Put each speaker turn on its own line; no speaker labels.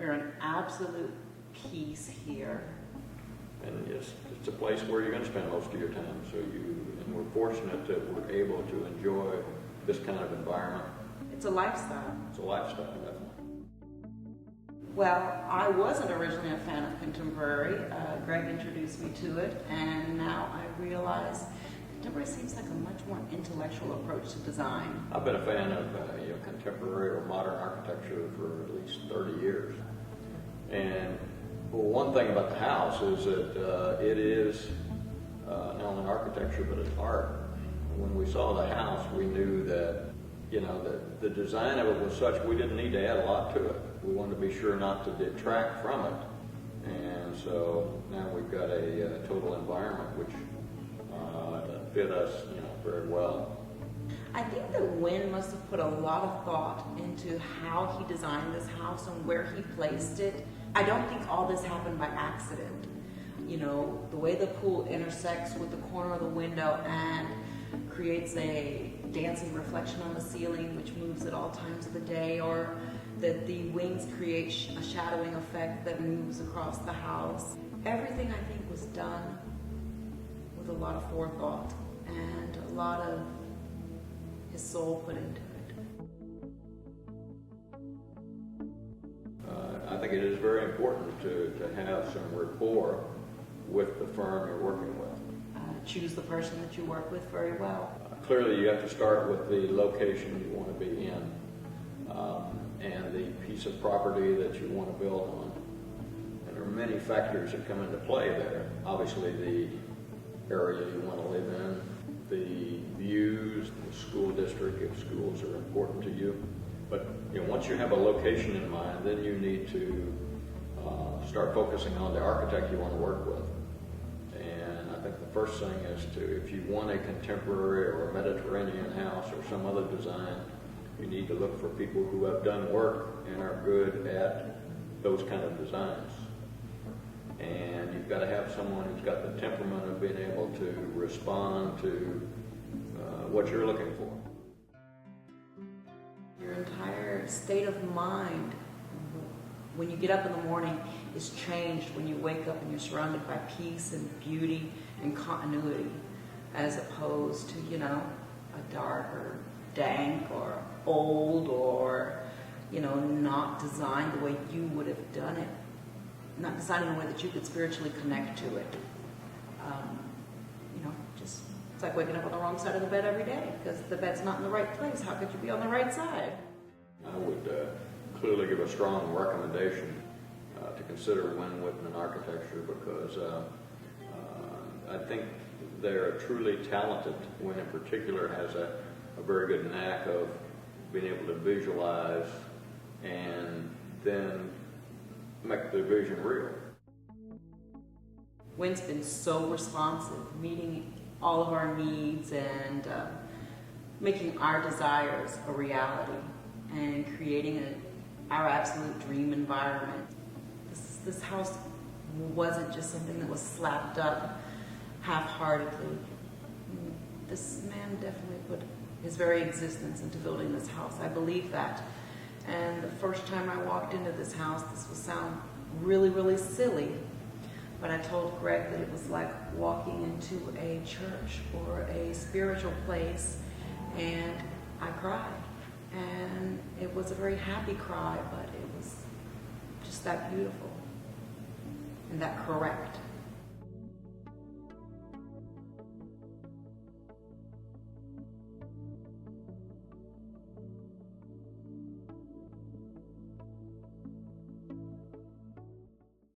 You're an absolute peace here.
And it's a place where you're going to spend most of your time. And we're fortunate that we're able to enjoy this kind of environment.
It's a lifestyle.
It's a lifestyle, definitely.
Well, I wasn't originally a fan of contemporary. Greg introduced me to it, and now I realize contemporary seems like a much more intellectual approach to design.
I've been a fan of contemporary or modern architecture for at least 30 years. And one thing about the house is that it is not only architecture, but it's art. When we saw the house, we knew that, that the design of it was such we didn't need to add a lot to it. We wanted to be sure not to detract from it. And so now we've got a total environment which fit us, very well.
I think that Winn must have put a lot of thought into how he designed this house and where he placed it. I don't think all this happened by accident. The way the pool intersects with the corner of the window and creates a dancing reflection on the ceiling which moves at all times of the day, or that the wings create a shadowing effect that moves across the house. Everything, I think, was done with a lot of forethought and a lot of his soul put into it.
I think it is very important to have some rapport with the firm you're working with.
Choose the person that you work with very well.
Clearly, you have to start with the location you want to be in and the piece of property that you want to build on. And there are many factors that come into play there. Obviously, the area you want to live in, the views, the school district, if schools are important to you. But once you have a location in mind, then you need to start focusing on the architect you want to work with. And I think the first thing is if you want a contemporary or a Mediterranean house or some other design, you need to look for people who have done work and are good at those kind of designs. And you've got to have someone who's got the temperament of being able to respond to what you're looking for.
Your entire state of mind when you get up in the morning is changed when you wake up and you're surrounded by peace and beauty and continuity, as opposed to, a dark or dank or old or, not designed the way you would have done it. Not designed in a way that you could spiritually connect to it. It's like waking up on the wrong side of the bed every day because the bed's not in the right place. How could you be on the right side?
I would clearly give a strong recommendation to consider Winn Wittman architecture because I think they're truly talented. Winn in particular has a very good knack of being able to visualize and then make the vision real.
Winn's been so responsive, meeting all of our needs and making our desires a reality and creating our absolute dream environment. This house wasn't just something that was slapped up half-heartedly. This man definitely put his very existence into building this house. I believe that. And the first time I walked into this house, this will sound really, really silly, but I told Greg that it was like walking into a church or a spiritual place, and I cried. And it was a very happy cry, but it was just that beautiful and that correct.